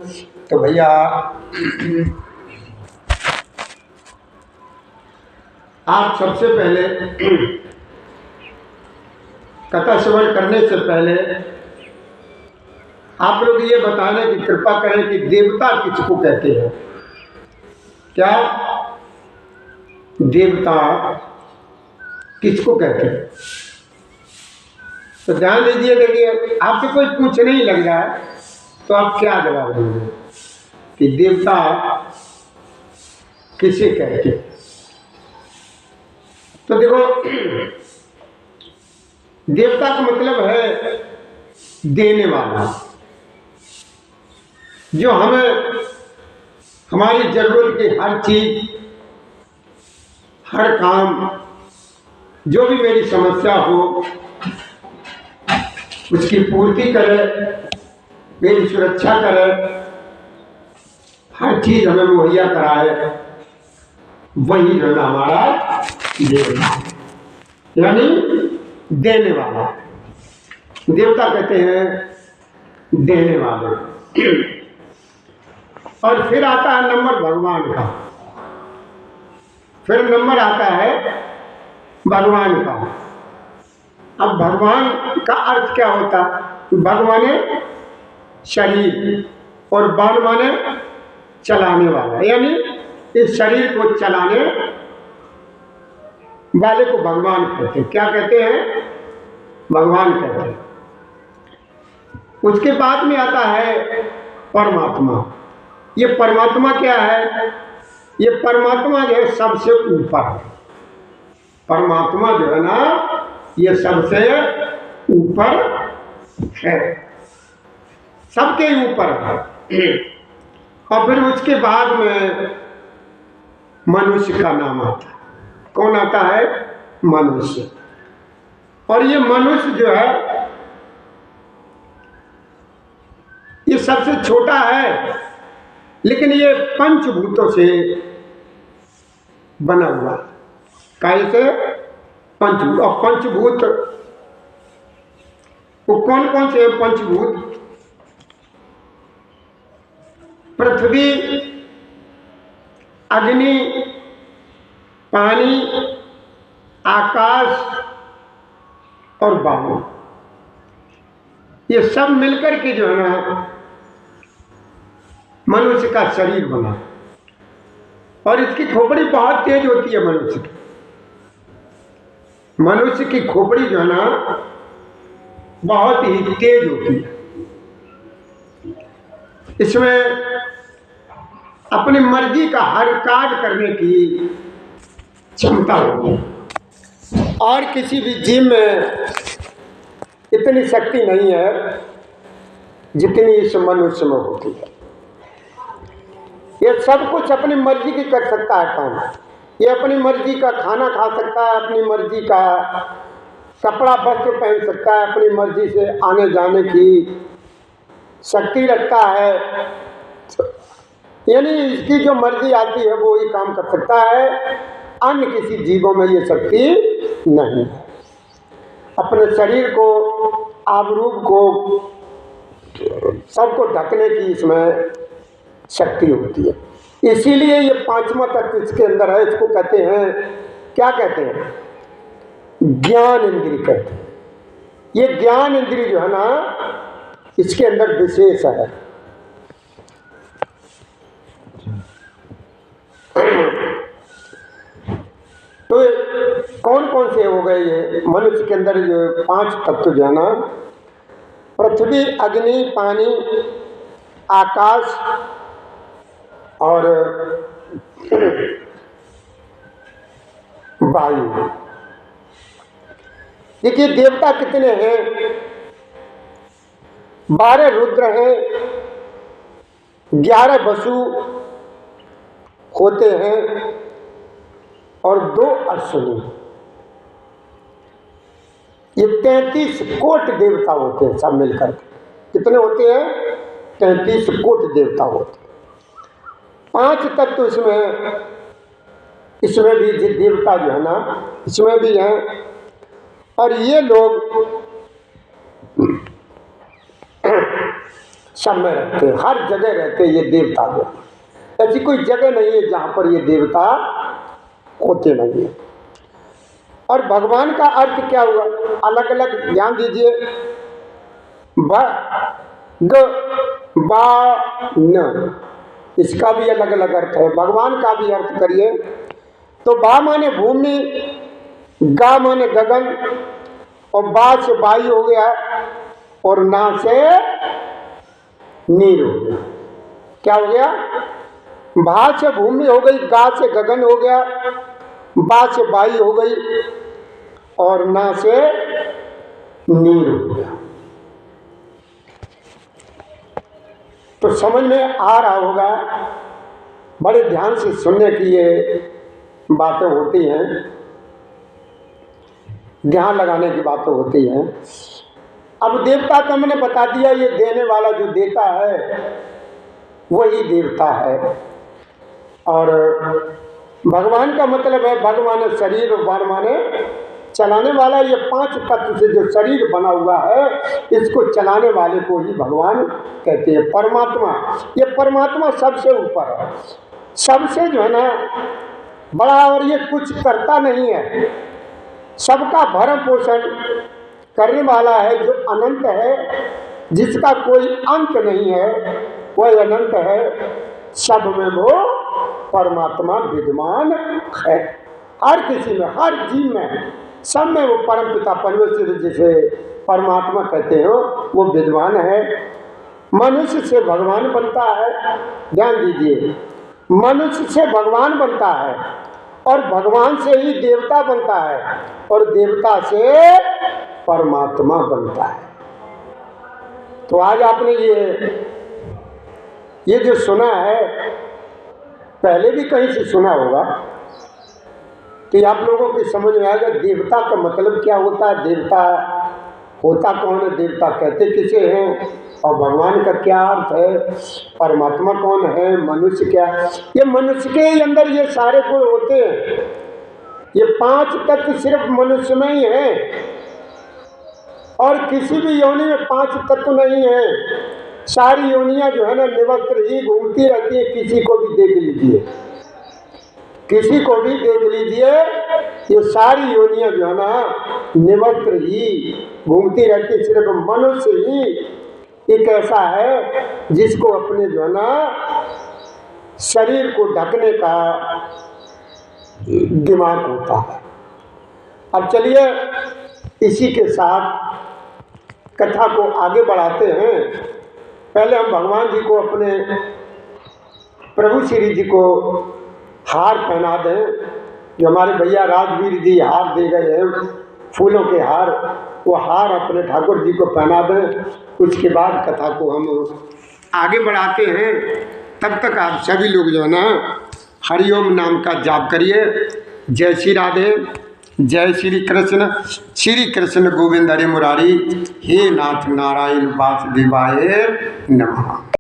तो भैया आप सबसे पहले कथा श्रवण करने से पहले आप लोग ये बताने की कृपा करें कि देवता किसको कहते हैं। क्या देवता किसको कहते हैं? तो ध्यान दीजिए कि आपसे कोई पूछने ही लग जाए तो आप क्या जवाब देंगे कि देवता किसे कहते हैं? तो देखो, देवता का मतलब है देने वाला, जो हमें हमारी जरूरत की हर चीज, हर काम, जो भी मेरी समस्या हो उसकी पूर्ति करे, मेरी सुरक्षा करे, हर चीज हमें मुहैया कराए, वही जो है हमारा देवता, यानी देने वाला। देवता कहते हैं देने वाले। और फिर आता है नंबर भगवान का, फिर नंबर आता है भगवान का। अब भगवान का अर्थ क्या होता है? भग माने शरीर और बाण माने चलाने वाला, यानी इस शरीर को चलाने वाले को भगवान कहते हैं। क्या कहते हैं? भगवान कहते हैं। उसके बाद में आता है परमात्मा। ये परमात्मा क्या है? ये परमात्मा जो है सबसे ऊपर है। परमात्मा जो है ना, ये सबसे ऊपर है, सबके ऊपर है। और फिर उसके बाद में मनुष्य का नाम आता है। कौन आता है? मनुष्य। और ये मनुष्य जो है ये सबसे छोटा है, लेकिन ये पंचभूतों से बना हुआ। कैसे? पंचभूत। और पंचभूत वो कौन कौन से पंचभूत? पृथ्वी, अग्नि, पानी, आकाश और वायु, ये सब मिलकर के जो है ना मनुष्य का शरीर बना। और इसकी खोपड़ी बहुत तेज होती है। मनुष्य की खोपड़ी जो है ना बहुत ही तेज होती है। इसमें अपनी मर्जी का हर कार्य करने की क्षमता होती है। और किसी भी जीव में इतनी शक्ति नहीं है जितनी इस मनुष्य में होती है। ये सब कुछ अपनी मर्जी की कर सकता है काम। ये अपनी मर्जी का खाना खा सकता है, अपनी मर्जी का कपड़ा वस्त्र पहन सकता है, अपनी मर्जी से आने जाने की शक्ति रखता है। यानी इसकी जो मर्जी आती है वो ही काम कर सकता है। अन्य किसी जीवों में ये शक्ति नहीं है। अपने शरीर को, आबरूप को, सबको ढकने की इसमें शक्ति होती है। इसीलिए ये पांचवा तत्व इसके अंदर है। इसको कहते हैं, क्या कहते हैं? ज्ञान इंद्रिय कहते हैं। ये ज्ञान इंद्रिय जो है ना इसके अंदर विशेष है। तो कौन कौन से हो गए ये मनुष्य के अंदर? जो पांच तत्व जो है ना, पृथ्वी, अग्नि, पानी, आकाश और वायु। देखिए देवता कितने हैं? 12 रुद्र हैं, 11 वसु होते हैं और 2 अश्विनी। ये 33 कोटि देवता होते हैं सब मिलकर। कितने होते हैं? 33 कोटि देवता होते हैं। 5 तत्व इसमें भी देवता जो है ना इसमें भी हैं। और ये लोग सब में रहते हैं, हर जगह रहते हैं ये देवता जो। ऐसी कोई जगह नहीं है जहाँ पर ये देवता होते नहीं है। और भगवान का अर्थ क्या हुआ, अलग अलग ध्यान दीजिए। ब ग बा न, इसका भी अलग अलग अर्थ है। भगवान का भी अर्थ करिए तो बा माने भूमि, गा माने गगन, और बा से वायु हो गया, और ना से नीर हो गया। क्या हो गया? भा से भूमि हो गई, गा से गगन हो गया, बा से वायु हो गई, और ना से नीर हो गया। तो समझ में आ रहा होगा। बड़े ध्यान से सुनने की ये बातें होती हैं, ध्यान लगाने की बातें होती हैं। अब देवता तो हमने बता दिया, ये देने वाला जो देता है वही देवता है। और भगवान का मतलब है, भगवान शरीर और बार माने चलाने वाला। ये 5 तत्व से जो शरीर बना हुआ है, इसको चलाने वाले को ही भगवान कहते हैं, परमात्मा। ये परमात्मा सबसे ऊपर है, सबसे जो है ना बड़ा, और ये कुछ करता नहीं है, सबका भरण पोषण करने वाला है, जो अनंत है, जिसका कोई अंत नहीं है, वह अनंत है। सब में वो परमात्मा विद्यमान है, हर किसी में, हर जीव में, सब में वो परमपिता परमेश्वर जिसे परमात्मा कहते हो वो विद्वान है। मनुष्य से भगवान बनता है, ध्यान दीजिए, मनुष्य से भगवान बनता है, और भगवान से ही देवता बनता है, और देवता से परमात्मा बनता है। तो आज आपने ये जो सुना है, पहले भी कहीं से सुना होगा, तो आप लोगों की समझ में आएगा देवता का मतलब क्या होता है, देवता होता कौन है, देवता कहते किसे हैं, और भगवान का क्या अर्थ है, परमात्मा कौन है, मनुष्य क्या है। ये मनुष्य के ही अंदर ये सारे गुण होते हैं। ये 5 तत्व सिर्फ मनुष्य में ही है, और किसी भी योनि में 5 तत्व नहीं है। सारी योनियां जो है ना निवस्त्र ही घूमती रहती है। किसी को भी देख लीजिए, किसी को भी देख लीजिए, ये सारी योनियां जो है ना निवस्त्र ही घूमती रहती है। सिर्फ मनुष्य ही एक ऐसा है जिसको अपने जो है ना शरीर को ढकने का दिमाग होता है। अब चलिए इसी के साथ कथा को आगे बढ़ाते हैं। पहले हम भगवान जी को, अपने प्रभु श्री जी को हार पहना दें। जो हमारे भैया राजवीर जी हार दे गए हैं, फूलों के हार, वो हार अपने ठाकुर जी को पहना दें। उसके बाद कथा को हम आगे बढ़ाते हैं। तब तक आप सभी लोग जो है ना हरिओम नाम का जाप करिए। जय श्री राधे, जय श्री कृष्ण गोविंद हरे मुरारी। हे नाथ नारायण वासुदेवाय नमः।